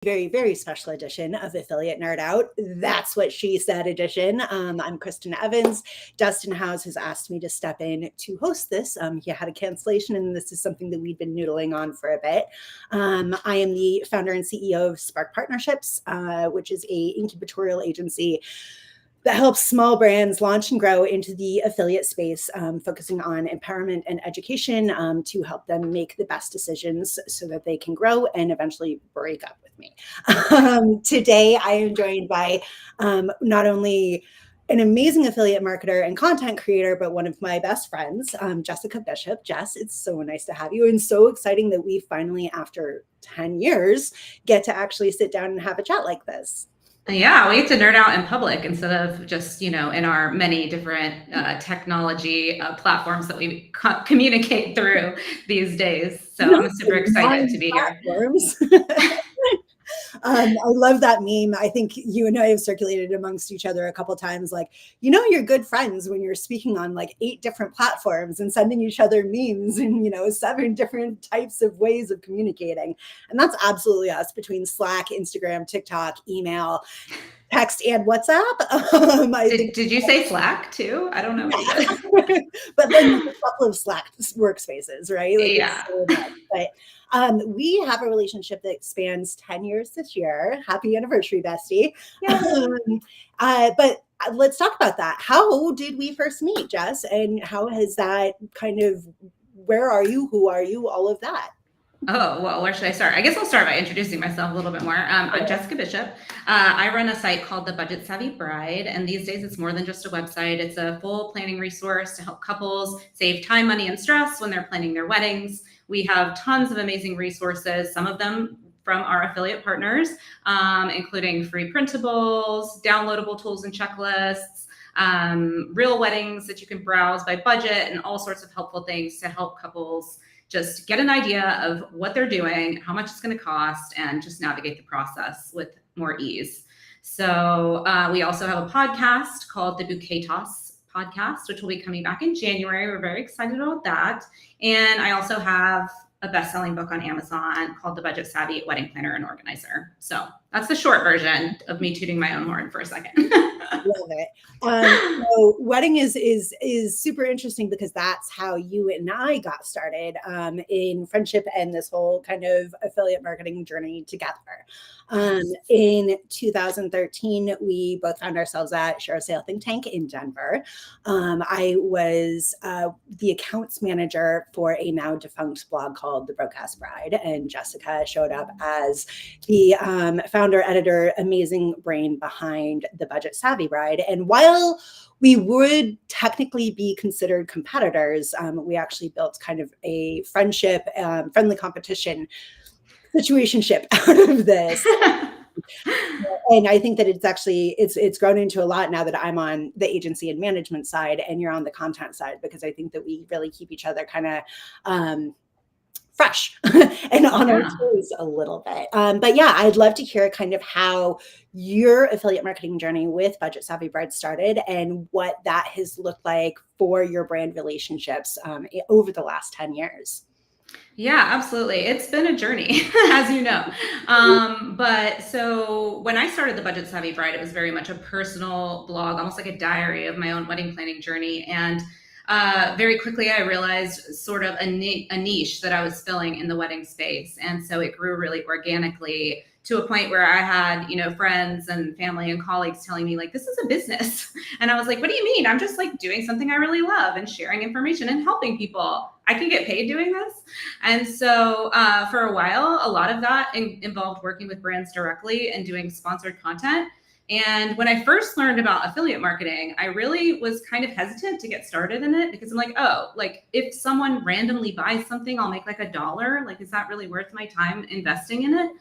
very, very special edition of Affiliate Nerd Out. That's what she said edition. I'm Kristen Evans. Dustin House has asked me to step in to host this. He had a cancellation, and this is something that we've been noodling on for a bit. I am the founder and CEO of Spark Partnerships, which is a incubatorial agency that helps small brands launch and grow into the affiliate space, focusing on empowerment and education to help them make the best decisions so that they can grow and eventually break up with me. Today, I am joined by not only an amazing affiliate marketer and content creator, but one of my best friends, Jessica Bishop. Jess, it's so nice to have you, and so exciting that we finally, after 10 years, get to actually sit down and have a chat like this. Yeah, we get to nerd out in public instead of just, in our many different technology platforms that we communicate through these days. So I'm super excited to be here. I love that meme. I think you and I have circulated amongst each other a couple of times. Like, you're good friends when you're speaking on like 8 different platforms and sending each other memes and, 7 different types of ways of communicating. And that's absolutely us between Slack, Instagram, TikTok, email, text, and WhatsApp. Did you say Slack too? I don't know. But then a couple of Slack workspaces, right? Like, yeah. But we have a relationship that spans 10 years this year. Happy anniversary, bestie. Yeah. But let's talk about that. How did we first meet, Jess? And how has that where are you? Who are you? All of that. Oh, well, where should I start? I guess I'll start by introducing myself a little bit more. I'm Jessica Bishop. I run a site called The Budget Savvy Bride, and these days it's more than just a website. It's a full planning resource to help couples save time, money, and stress when they're planning their weddings. We have tons of amazing resources, some of them from our affiliate partners, including free printables, downloadable tools and checklists, real weddings that you can browse by budget, and all sorts of helpful things to help couples just get an idea of what they're doing, how much it's going to cost, and just navigate the process with more ease. So we also have a podcast called the Bouquet Toss podcast, which will be coming back in January. We're very excited about that. And I also have a best-selling book on Amazon called The Budget Savvy Wedding Planner and Organizer. So that's the short version of me tooting my own horn for a second. Love it. So wedding is super interesting because that's how you and I got started in friendship and this whole kind of affiliate marketing journey together. In 2013, we both found ourselves at Share a Sale Think Tank in Denver. I was the accounts manager for a now defunct blog called The Broadcast Bride, and Jessica showed up as the founder, editor, amazing brain behind The Budget Savvy Bride. And while we would technically be considered competitors, we actually built kind of a friendship, friendly competition situationship out of this. And I think that it's grown into a lot now that I'm on the agency and management side and you're on the content side, because I think that we really keep each other kind of fresh and on our toes a little bit. But yeah, I'd love to hear kind of how your affiliate marketing journey with Budget Savvy Bride started and what that has looked like for your brand relationships over the last 10 years. Yeah, absolutely. It's been a journey, as you know. But so when I started The Budget Savvy Bride, it was very much a personal blog, almost like a diary of my own wedding planning journey. And very quickly, I realized sort of a niche that I was filling in the wedding space. And so it grew really organically to a point where I had, friends and family and colleagues telling me like, this is a business. And I was like, what do you mean? I'm just like doing something I really love and sharing information and helping people. I can get paid doing this. And so for a while, a lot of that involved working with brands directly and doing sponsored content. And when I first learned about affiliate marketing, I really was kind of hesitant to get started in it because I'm like, oh, like if someone randomly buys something, I'll make like $1. Like, is that really worth my time investing in it?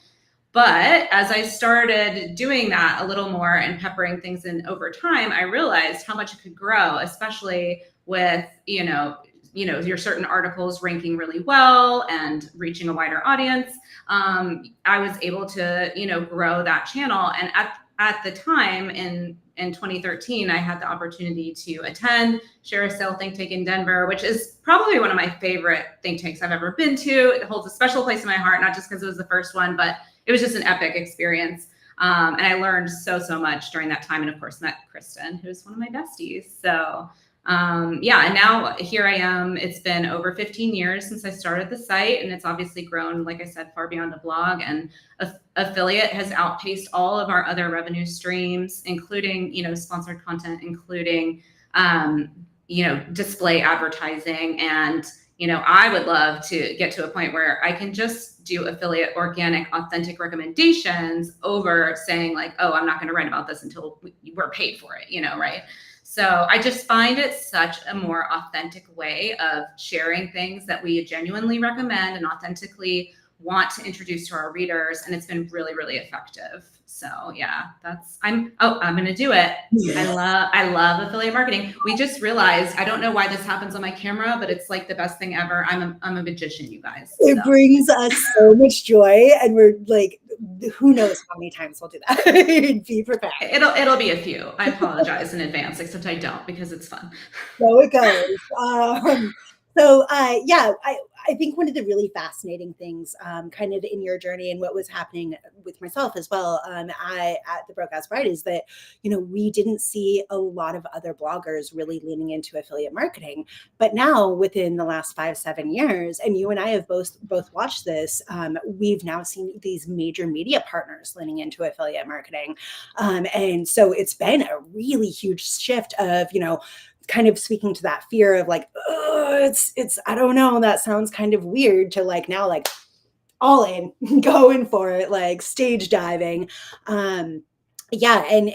But as I started doing that a little more and peppering things in over time, I realized how much it could grow, especially with, your certain articles ranking really well and reaching a wider audience. I was able to, grow that channel. And at the time in 2013, I had the opportunity to attend Share a Sale Think Tank in Denver, which is probably one of my favorite think tanks I've ever been to. It holds a special place in my heart, not just because it was the first one, but it was just an epic experience. And I learned so much during that time. And of course, met Kristen, who's one of my besties. So yeah, and now here I am. It's been over 15 years since I started the site, and it's obviously grown, like I said, far beyond a blog. And affiliate has outpaced all of our other revenue streams, including, sponsored content, including, display advertising. And, I would love to get to a point where I can just do affiliate, organic, authentic recommendations over saying like, oh, I'm not going to write about this until we're paid for it, right? So I just find it such a more authentic way of sharing things that we genuinely recommend and authentically want to introduce to our readers. And it's been really, really effective. So yeah, I'm going to do it. I love affiliate marketing. We just realized, I don't know why this happens on my camera, but it's like the best thing ever. I'm a magician, you guys. It brings us so much joy, and we're like, who knows how many times we'll do that. Be prepared. It'll be a few. I apologize in advance, except I don't, because it's fun. So it goes. Yeah, I think one of the really fascinating things kind of in your journey and what was happening with myself as well at the Broke Ass Bride is that, we didn't see a lot of other bloggers really leaning into affiliate marketing. But now within the last 5-7 years, and you and I have both watched this, we've now seen these major media partners leaning into affiliate marketing. And so it's been a really huge shift of, kind of speaking to that fear of like, oh, it's, I don't know, that sounds kind of weird to like now, like all in, going for it, like stage diving. Yeah. And,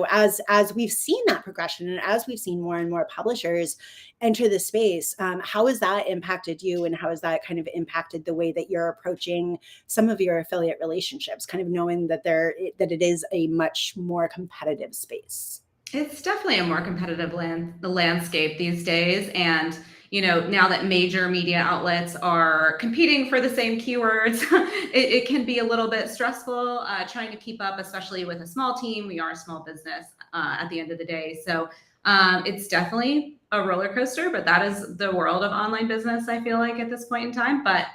as we've seen that progression and as we've seen more and more publishers enter the space, how has that impacted you, and how has that kind of impacted the way that you're approaching some of your affiliate relationships, kind of knowing that that it is a much more competitive space? It's definitely a more competitive landscape these days. And, now that major media outlets are competing for the same keywords, it can be a little bit stressful trying to keep up, especially with a small team. We are a small business at the end of the day. So it's definitely a roller coaster, but that is the world of online business, I feel like, at this point in time. But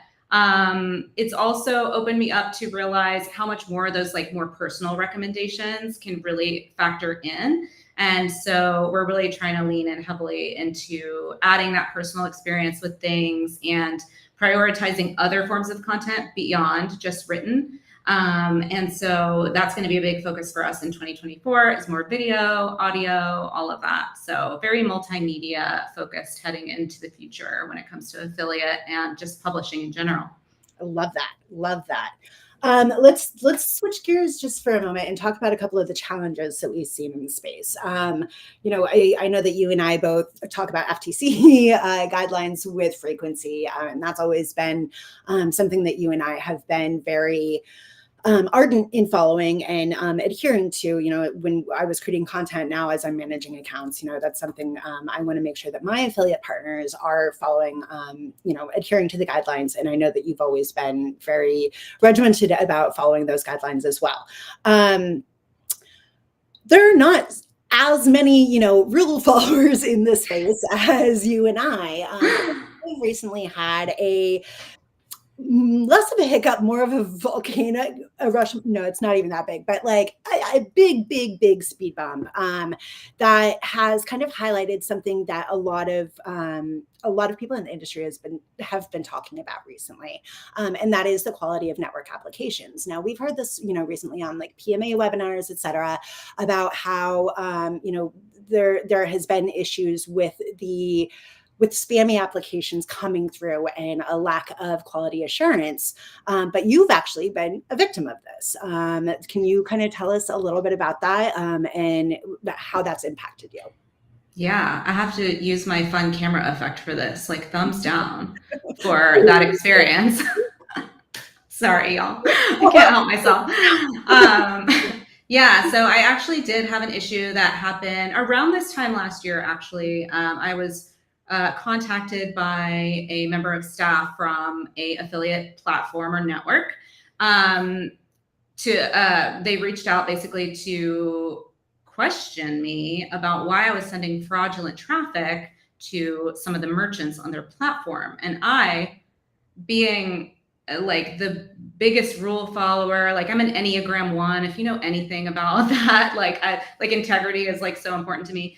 it's also opened me up to realize how much more those like more personal recommendations can really factor in. And so we're really trying to lean in heavily into adding that personal experience with things and prioritizing other forms of content beyond just written. And so that's going to be a big focus for us in 2024 is more video, audio, all of that. So very multimedia focused heading into the future when it comes to affiliate and just publishing in general. I love that. Love that. Let's switch gears just for a moment and talk about a couple of the challenges that we've seen in the space. I know that you and I both talk about FTC guidelines with frequency, and that's always been something that you and I have been very ardent in following and adhering to. When I was creating content, now as I'm managing accounts, that's something I want to make sure that my affiliate partners are following, adhering to the guidelines. And I know that you've always been very regimented about following those guidelines as well. There are not as many, rule followers in this space as you and I. We recently had less of a hiccup, more of a volcano eruption. No, it's not even that big, but like a big speed bump that has kind of highlighted something that a lot of people in the industry have been talking about recently, and that is the quality of network applications. Now, we've heard this, recently on like PMA webinars, et cetera, about how there has been issues with spammy applications coming through and a lack of quality assurance. But you've actually been a victim of this. Can you kind of tell us a little bit about that and how that's impacted you? Yeah, I have to use my fun camera effect for this, like thumbs down for that experience. Sorry, y'all. I can't help myself. Yeah, so I actually did have an issue that happened around this time last year, actually. I was contacted by a member of staff from a affiliate platform or network. They reached out basically to question me about why I was sending fraudulent traffic to some of the merchants on their platform. And I, being like the biggest rule follower. Like I'm an Enneagram 1. If you know anything about that, like integrity is like so important to me.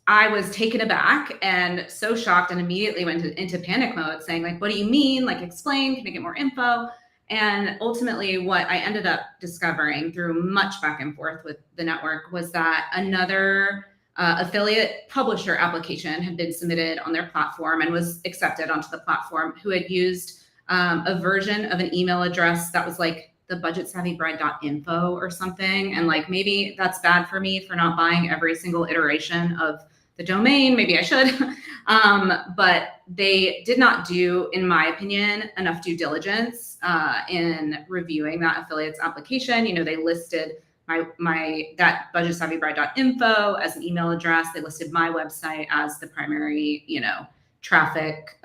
I was taken aback and so shocked and immediately went into panic mode saying like, what do you mean? Like explain, can I get more info? And ultimately what I ended up discovering through much back and forth with the network was that another affiliate publisher application had been submitted on their platform and was accepted onto the platform, who had used a version of an email address that was like the budgetsavvybride.info or something. And like, maybe that's bad for me for not buying every single iteration of the domain. Maybe I should. But they did not do, in my opinion, enough due diligence in reviewing that affiliate's application. You know, they listed that budgetsavvybride.info as an email address. They listed my website as the primary, traffic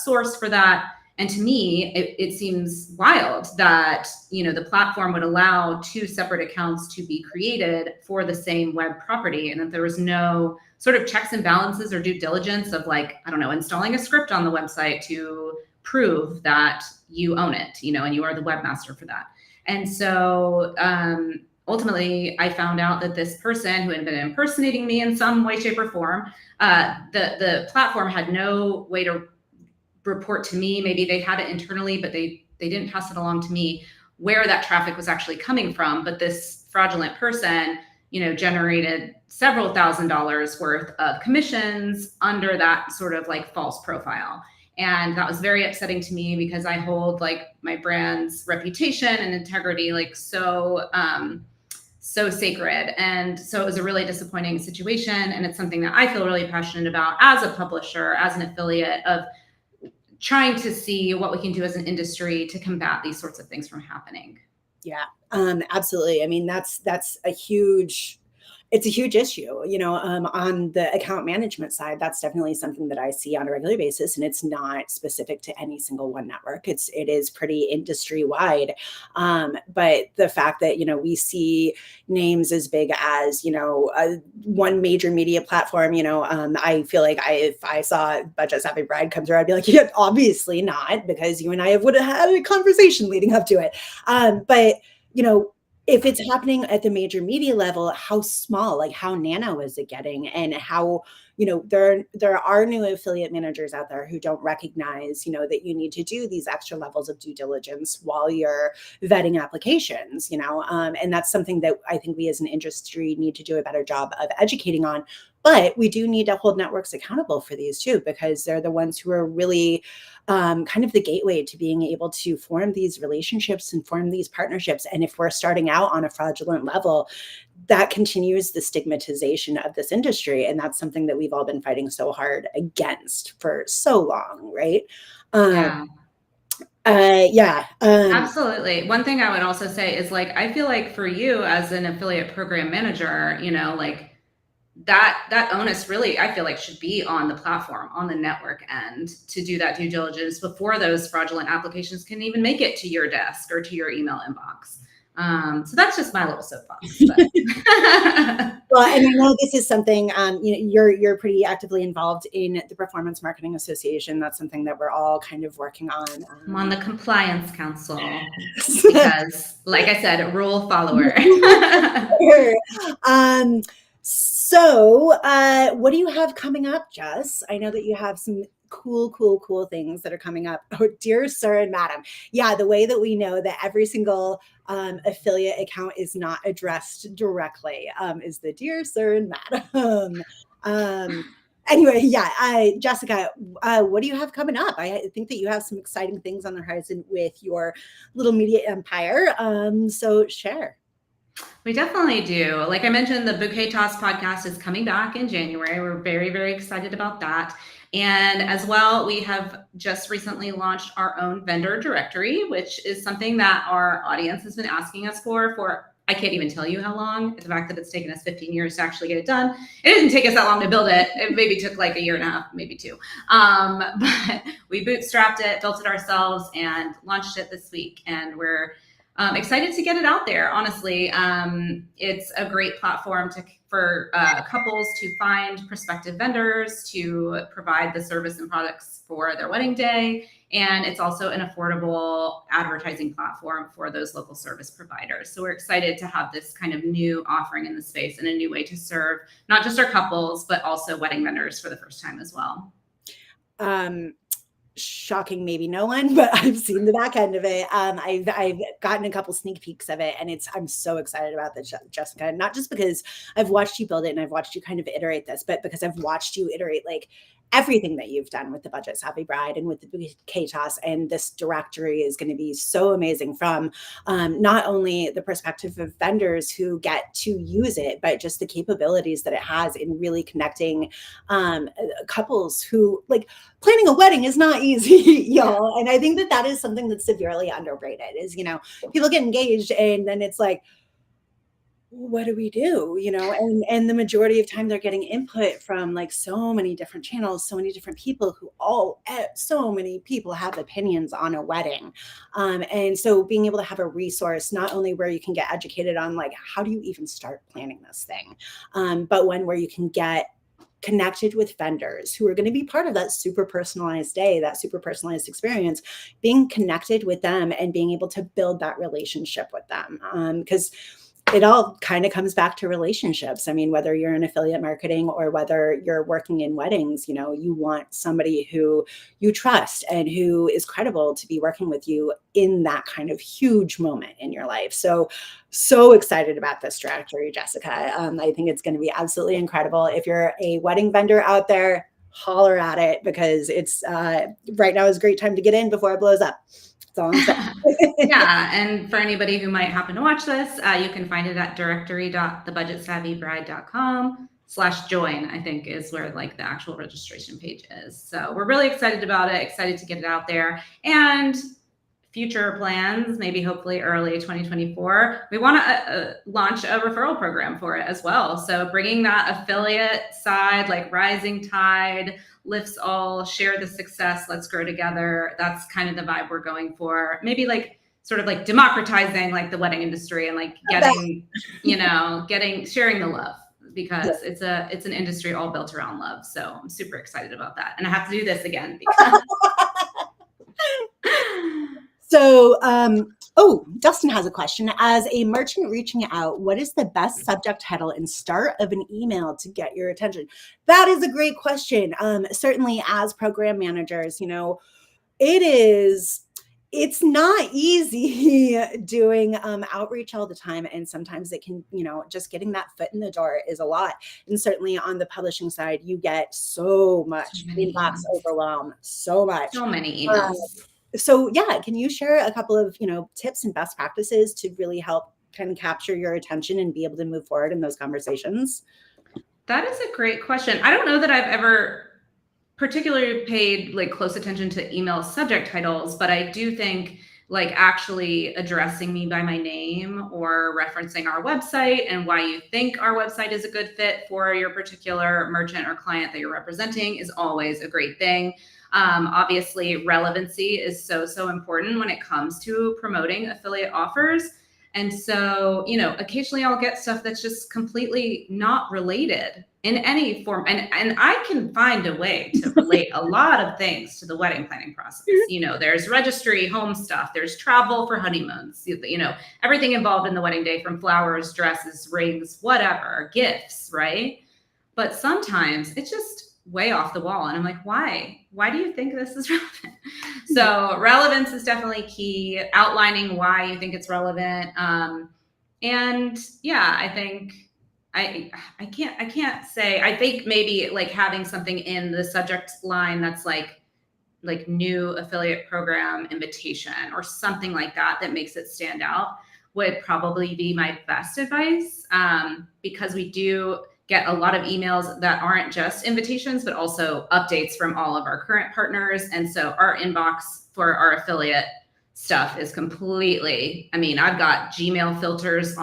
source for that. And to me, it seems wild that, the platform would allow two separate accounts to be created for the same web property, and that there was no sort of checks and balances or due diligence of like, I don't know, installing a script on the website to prove that you own it, and you are the webmaster for that. And so ultimately, I found out that this person who had been impersonating me in some way, shape, or form, the platform had no way to report to me. Maybe they had it internally, but they didn't pass it along to me where that traffic was actually coming from. But this fraudulent person, generated several $1,000s worth of commissions under that sort of like false profile. And that was very upsetting to me because I hold like my brand's reputation and integrity like so sacred. And so it was a really disappointing situation. And it's something that I feel really passionate about as a publisher, as an affiliate, of trying to see what we can do as an industry to combat these sorts of things from happening. Yeah, absolutely. I mean, it's a huge issue, on the account management side. That's definitely something that I see on a regular basis, and it's not specific to any single one network. It is pretty industry wide. But the fact that, we see names as big as, one major media platform, I feel like if I saw Budget Savvy Bride come through, I'd be like, yeah, obviously not, because you and I would have had a conversation leading up to it. But, if it's happening at the major media level, how small, like how nano is it getting? And how, there are new affiliate managers out there who don't recognize, that you need to do these extra levels of due diligence while you're vetting applications, and that's something that I think we as an industry need to do a better job of educating on. But we do need to hold networks accountable for these too, because they're the ones who are really kind of the gateway to being able to form these relationships and form these partnerships. And if we're starting out on a fraudulent level, that continues the stigmatization of this industry. And that's something that we've all been fighting so hard against for so long, right? Absolutely. One thing I would also say is like, I feel like for you as an affiliate program manager, like that onus really, I feel like, should be on the platform, on the network end, to do that due diligence before those fraudulent applications can even make it to your desk or to your email inbox. So that's just my little soapbox. Well, and I know this is something, you're pretty actively involved in the Performance Marketing Association. That's something that we're all kind of working on. I'm on the compliance council because, like I said, rule follower. So what do you have coming up, Jess? I know that you have some cool things that are coming up. Oh, dear sir and madam. Yeah, the way that we know that every single affiliate account is not addressed directly is the dear sir and madam. Anyway, yeah, Jessica, what do you have coming up? I think that you have some exciting things on the horizon with your little media empire. So share. We definitely do. Like I mentioned, the Bouquet Toss podcast is coming back in January. We're very, very excited about that. And as well, we have just recently launched our own vendor directory, which is something that our audience has been asking us for I can't even tell you how long. The fact that it's taken us 15 years to actually get it done. It didn't take us that long to build it. It maybe took like a year and a half, maybe two. But we bootstrapped it, built it ourselves, and launched it this week. And we're excited to get it out there. Honestly, it's a great platform for couples to find prospective vendors to provide the service and products for their wedding day. And it's also an affordable advertising platform for those local service providers. So we're excited to have this kind of new offering in the space and a new way to serve not just our couples, but also wedding vendors for the first time as well. Shocking maybe no one, but I've seen the back end of it. I've gotten a couple sneak peeks of it, and I'm so excited about this, Jessica. Not just because I've watched you build it and I've watched you kind of iterate this, but because I've watched you iterate like everything that you've done with the Budget Savvy Bride and with the KTOS, and this directory is going to be so amazing from not only the perspective of vendors who get to use it, but just the capabilities that it has in really connecting couples who like planning a wedding is not easy, y'all. And I think that that is something that's severely underrated is, people get engaged and then it's like, what do we do? And the majority of time they're getting input from like so many different channels, so many different people so many people have opinions on a wedding. And so being able to have a resource, not only where you can get educated on like, how do you even start planning this thing? But one where you can get connected with vendors who are going to be part of that super personalized day, that super personalized experience, being connected with them and being able to build that relationship with them. Because it all kind of comes back to relationships. I mean, whether you're in affiliate marketing or whether you're working in weddings, you want somebody who you trust and who is credible to be working with you in that kind of huge moment in your life. So excited about this trajectory, Jessica. I think it's going to be absolutely incredible. If you're a wedding vendor out there, holler at it, because it's right now is a great time to get in before it blows up. That's all I'm saying. Yeah, and for anybody who might happen to watch this, you can find it at directory.thebudgetsavvybride.com/join, I think is where like the actual registration page is. So we're really excited about it, excited to get it out there. And future plans, maybe hopefully early 2024, we want to launch a referral program for it as well. So bringing that affiliate side, like rising tide lifts all, share the success, let's grow together. That's kind of the vibe we're going for. Maybe like sort of like democratizing like the wedding industry and like getting, sharing the love, because it's an industry all built around love. So I'm super excited about that. And I have to do this again because So, Dustin has a question. As a merchant reaching out, what is the best subject title and start of an email to get your attention? That is a great question. Certainly as program managers, it's not easy doing outreach all the time. And sometimes it can, just getting that foot in the door is a lot. And certainly on the publishing side, you get so much inbox overwhelm, so many emails. So yeah, can you share a couple of, tips and best practices to really help kind of capture your attention and be able to move forward in those conversations? That is a great question. I don't know that I've ever particularly paid like close attention to email subject titles, but I do think like actually addressing me by my name or referencing our website and why you think our website is a good fit for your particular merchant or client that you're representing is always a great thing. Obviously, relevancy is so important when it comes to promoting affiliate offers. And so, occasionally I'll get stuff that's just completely not related in any form. And I can find a way to relate a lot of things to the wedding planning process. There's registry, home stuff, there's travel for honeymoons, everything involved in the wedding day, from flowers, dresses, rings, whatever, gifts, right? But sometimes it's just way off the wall. And I'm like, why do you think this is relevant? So relevance is definitely key, outlining why you think it's relevant. And yeah, I think I can't say, I think maybe like having something in the subject line that's like new affiliate program invitation or something like that makes it stand out would probably be my best advice. Because we do get a lot of emails that aren't just invitations, but also updates from all of our current partners. And so our inbox for our affiliate stuff is completely, I've got Gmail filters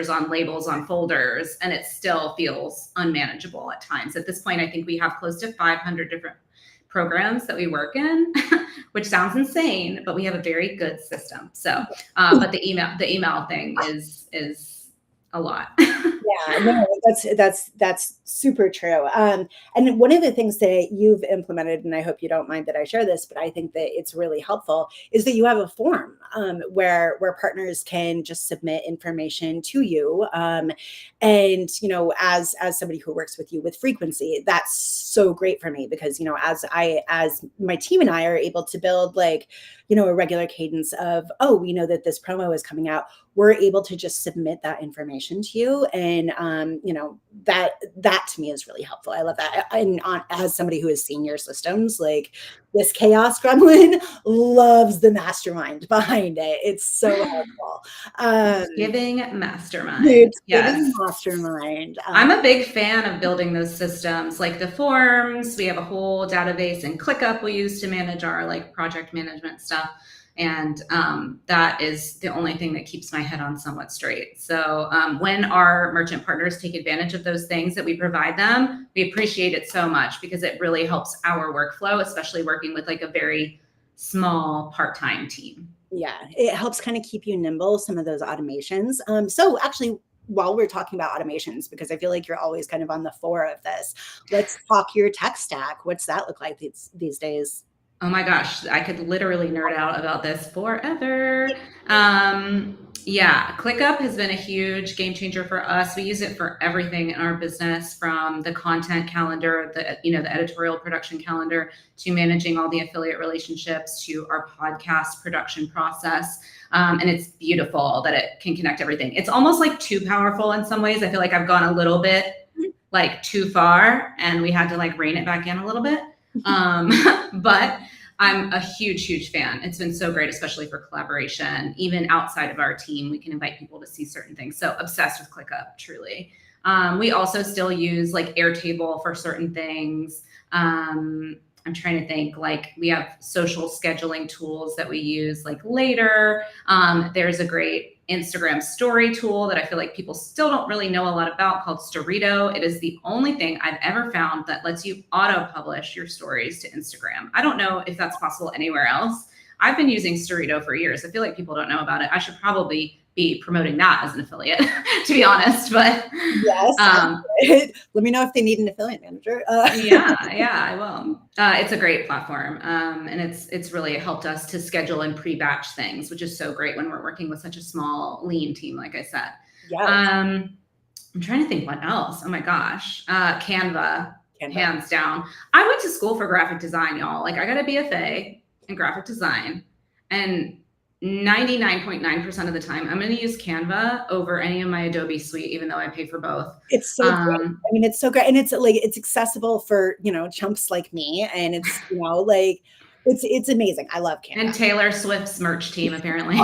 on labels on folders, and it still feels unmanageable at times. At this point, I think we have close to 500 different programs that we work in, which sounds insane, but we have a very good system. So, but the email thing is a lot. Yeah, no, that's super true. And one of the things that you've implemented, and I hope you don't mind that I share this, but I think that it's really helpful, is that you have a form where partners can just submit information to you. And as somebody who works with you with frequency, that's so great for me because as my team and I are able to build like a regular cadence of, oh, we know that this promo is coming out, we're able to just submit that information to you. And, that to me is really helpful. I love that. And as somebody who has seen your systems, like this chaos gremlin loves the mastermind behind it. It's so helpful. Giving mastermind. It's giving Yes. mastermind. I'm a big fan of building those systems, like the forms. We have a whole database in ClickUp we use to manage our like project management stuff. And that is the only thing that keeps my head on somewhat straight. So when our merchant partners take advantage of those things that we provide them, we appreciate it so much because it really helps our workflow, especially working with like a very small part-time team. Yeah, it helps kind of keep you nimble, some of those automations. So actually, while we're talking about automations, because I feel like you're always kind of on the fore of this, let's talk your tech stack. What's that look like these days? Oh my gosh, I could literally nerd out about this forever. Yeah, ClickUp has been a huge game changer for us. We use it for everything in our business, from the content calendar, the editorial production calendar, to managing all the affiliate relationships, to our podcast production process. And it's beautiful that it can connect everything. It's almost like too powerful in some ways. I feel like I've gone a little bit like too far, and we had to like rein it back in a little bit. But I'm a huge fan. It's been so great, especially for collaboration. Even outside of our team, we can invite people to see certain things. So obsessed with ClickUp, truly. We also still use like Airtable for certain things. I'm trying to think, like we have social scheduling tools that we use like later. There's a great Instagram story tool that I feel like people still don't really know a lot about, called Storito. It is the only thing I've ever found that lets you auto-publish your stories to Instagram. I don't know if that's possible anywhere else. I've been using Storito for years. I feel like people don't know about it. I should probably be promoting that as an affiliate, to be honest. But yes, let me know if they need an affiliate manager. yeah, I will. It's a great platform, and it's really helped us to schedule and pre-batch things, which is so great when we're working with such a small, lean team, like I said. Yes. I'm trying to think what else. Oh my gosh, Canva, hands down. I went to school for graphic design, y'all. Like I got a BFA in graphic design, and 99.9% of the time, I'm going to use Canva over any of my Adobe suite, even though I pay for both. It's so great. I mean, it's so great. And it's like, it's accessible for, chumps like me. And it's, like, it's amazing. I love Canva. And Taylor Swift's merch team, apparently.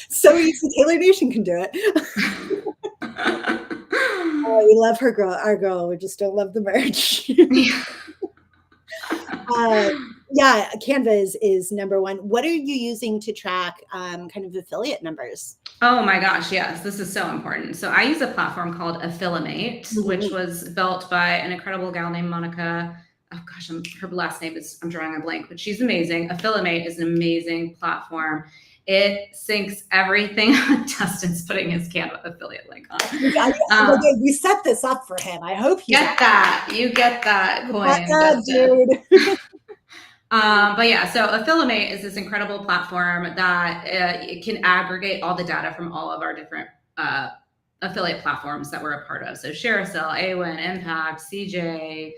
So easy. Taylor Nation can do it. Oh, we love our girl. We just don't love the merch. Yeah, Canva is number one. What are you using to track kind of affiliate numbers? Oh my gosh, yes, this is so important. So I use a platform called Affiliate, which was built by an incredible gal named Monica. Oh gosh, her last name is, I'm drawing a blank, but she's amazing. Affiliate is an amazing platform. It syncs everything. Dustin's putting his Canva affiliate link on. You set this up for him. I hope you get that. You get that coin, dude. But yeah, so Affiliate is this incredible platform that it can aggregate all the data from all of our different affiliate platforms that we're a part of. So ShareASale, AWIN, Impact, CJ,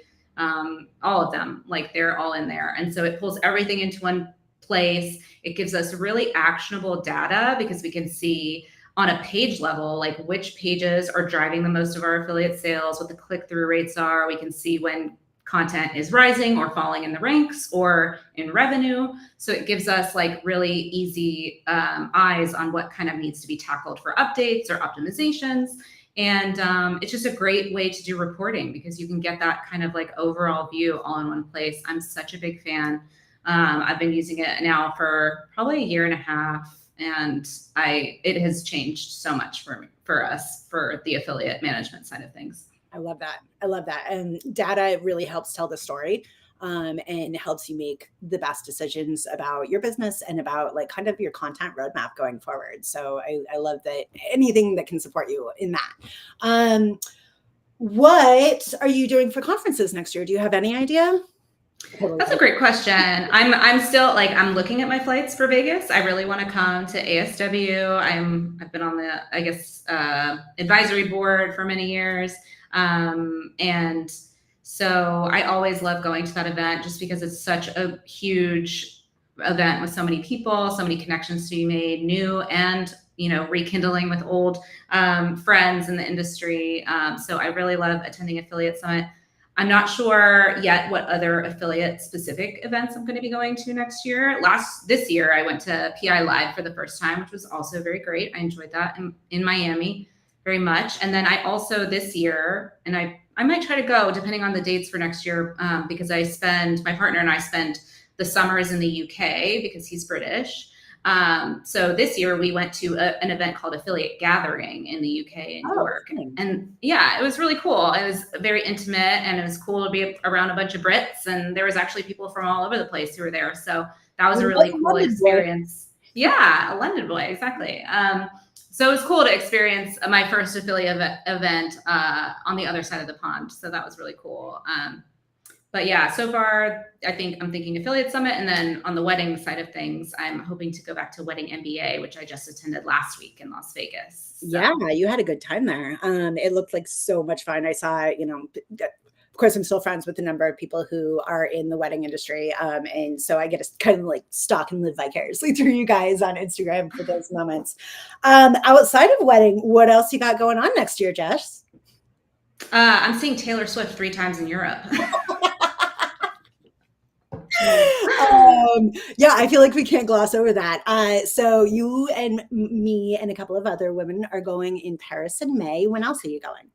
all of them, like they're all in there. And so it pulls everything into one place. It gives us really actionable data because we can see on a page level, like which pages are driving the most of our affiliate sales, what the click-through rates are. We can see when content is rising or falling in the ranks or in revenue. So it gives us like really easy eyes on what kind of needs to be tackled for updates or optimizations. And it's just a great way to do reporting because you can get that kind of like overall view all in one place. I'm such a big fan. I've been using it now for probably a year and a half, and it has changed so much for us for the affiliate management side of things. I love that. I love that. And data really helps tell the story, and helps you make the best decisions about your business and about like kind of your content roadmap going forward. So I love that anything that can support you in that. Um, what are you doing for conferences next year? Do you have any idea? Totally. That's a great question. I'm still like I'm looking at my flights for Vegas. I really want to come to ASW. I've been on the I guess advisory board for many years, and so I always love going to that event just because it's such a huge event with so many people, so many connections to be made, new and rekindling with old friends in the industry. So I really love attending Affiliate Summit. I'm not sure yet what other affiliate specific events I'm going to be going to next year. This year, I went to PI Live for the first time, which was also very great. I enjoyed that in Miami very much. And then I also this year, and I might try to go depending on the dates for next year, because my partner and I spend the summers in the UK because he's British. So this year we went to an event called Affiliate Gathering in the UK in York. And yeah, it was really cool. It was very intimate and it was cool to be around a bunch of Brits. And there was actually people from all over the place who were there. So that was a really cool experience. Yeah, a London boy, exactly. So it was cool to experience my first affiliate event on the other side of the pond. So that was really cool. But yeah, so far, I'm thinking Affiliate Summit. And then on the wedding side of things, I'm hoping to go back to Wedding MBA, which I just attended last week in Las Vegas. So. Yeah, you had a good time there. It looked like so much fun. I saw, of course, I'm still friends with a number of people who are in the wedding industry. And so I get to kind of like stalk and live vicariously through you guys on Instagram for those moments. Outside of wedding, what else you got going on next year, Jess? I'm seeing Taylor Swift 3 times in Europe. Yeah, I feel like we can't gloss over that. So you and me and a couple of other women are going in Paris in May. When else are you going?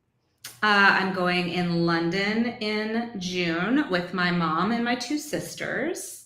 I'm going in London in June with my mom and my 2 sisters.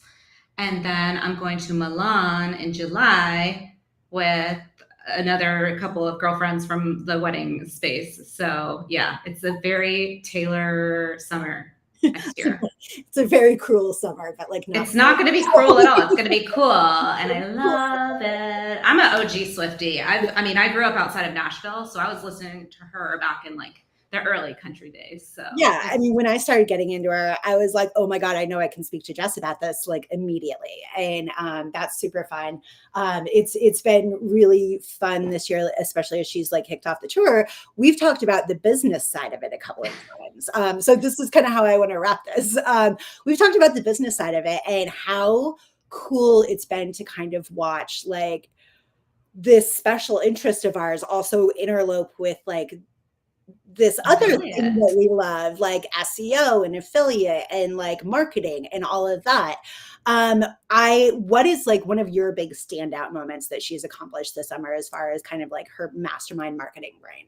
And then I'm going to Milan in July with another couple of girlfriends from the wedding space. So yeah, it's a very Taylor summer next year. It's a very cruel summer, but like it's not going to be cruel at all. It's going to be cool, and I love it. I'm an OG Swiftie. I grew up outside of Nashville, so I was listening to her back in like the early country days. So yeah, I mean, when I started getting into her, I was like, oh my God, I know I can speak to Jess about this like immediately. And that's super fun. It's been really fun this year, especially as she's like kicked off the tour. We've talked about the business side of it a couple of times. So this is kind of how I want to wrap this. We've talked about the business side of it and how cool it's been to kind of watch like this special interest of ours also interlope with like this other thing that we love, like SEO and affiliate and like marketing and all of that. What is like one of your big standout moments that she's accomplished this summer as far as kind of like her mastermind marketing brain?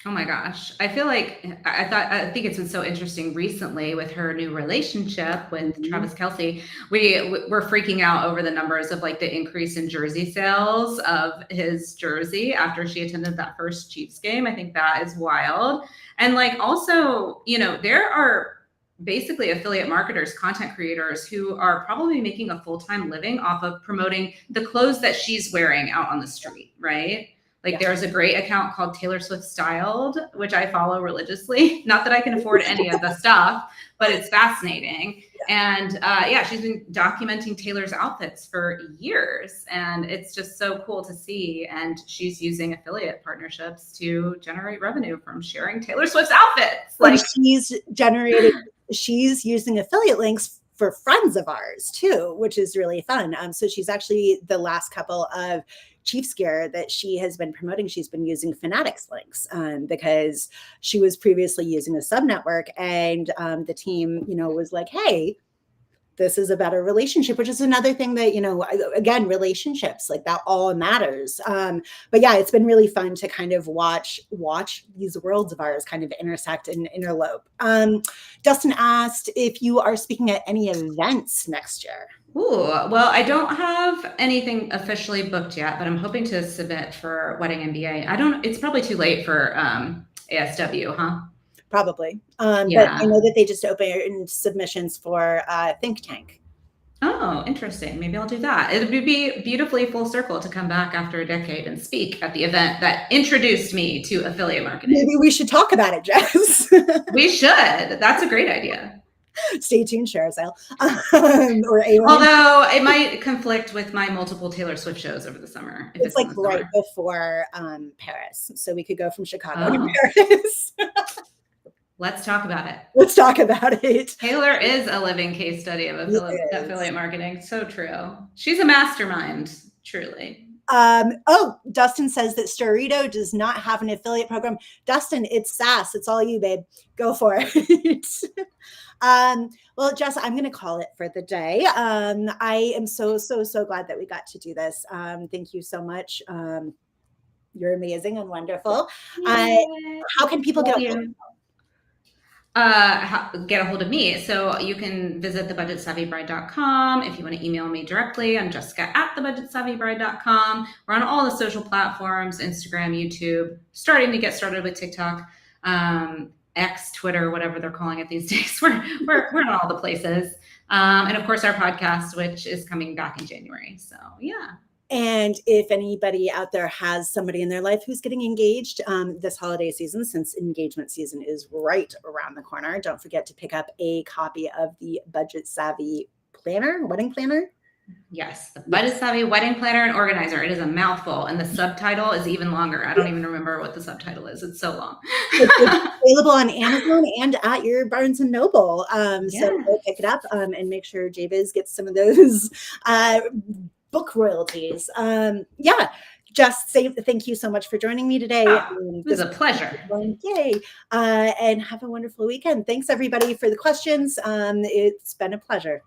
Oh my gosh. I feel like I think it's been so interesting recently with her new relationship with Travis Kelce. We're freaking out over the numbers of like the increase in jersey sales of his jersey after she attended that first Chiefs game. I think that is wild. And like also, there are basically affiliate marketers, content creators who are probably making a full-time living off of promoting the clothes that she's wearing out on the street, right? Like there's a great account called Taylor Swift Styled, which I follow religiously. Not that I can afford any of the stuff, but it's fascinating. And she's been documenting Taylor's outfits for years. And it's just so cool to see. And she's using affiliate partnerships to generate revenue from sharing Taylor Swift's outfits. Like she's using affiliate links for friends of ours too, which is really fun. So she's actually the last couple of Chiefs gear that she has been promoting. She's been using Fanatics links because she was previously using a sub network, and the team, was like, "Hey, this is a better relationship," which is another thing that again, relationships like that all matters. But yeah, it's been really fun to kind of watch these worlds of ours kind of intersect and interlope. Dustin asked if you are speaking at any events next year. Ooh, well, I don't have anything officially booked yet, but I'm hoping to submit for Wedding MBA. It's probably too late for ASW, huh? probably. But I Yeah. know that they just opened submissions for Think Tank. Oh, interesting. Maybe I'll do that. It would be beautifully full circle to come back after a decade and speak at the event that introduced me to affiliate marketing. Maybe we should talk about it, Jess. We should. That's a great idea. Stay tuned, Sharazale. Or Aaron. Although it might conflict with my multiple Taylor Swift shows over the summer. If It's like right before Paris. So we could go from Chicago to Paris. Let's talk about it. Let's talk about it. Taylor is a living case study of affiliate marketing. So true. She's a mastermind, truly. Dustin says that Storito does not have an affiliate program. Dustin, it's SaaS. It's all you, babe. Go for it. Well, Jess, I'm going to call it for the day. I am so glad that we got to do this. Thank you so much. You're amazing and wonderful. How can people get a hold of me? So you can visit thebudgetsavvybride.com. If you want to email me directly, I'm jessica@thebudgetsavvybride.com. We're on all the social platforms, Instagram, YouTube, starting to get started with TikTok, X, Twitter, whatever they're calling it these days. We're in all the places. And of course our podcast, which is coming back in January. So yeah. And if anybody out there has somebody in their life who's getting engaged this holiday season, since engagement season is right around the corner, don't forget to pick up a copy of the Budget Savvy Planner, Wedding Planner. Yes, the Budget Savvy Wedding Planner and Organizer. It is a mouthful, and the subtitle is even longer. I don't even remember what the subtitle is. It's so long. It's available on Amazon and at your Barnes and Noble. So go pick it up and make sure Jabez gets some of those book royalties. Just say thank you so much for joining me today. It was a pleasure. Yay. And have a wonderful weekend. Thanks everybody for the questions. It's been a pleasure.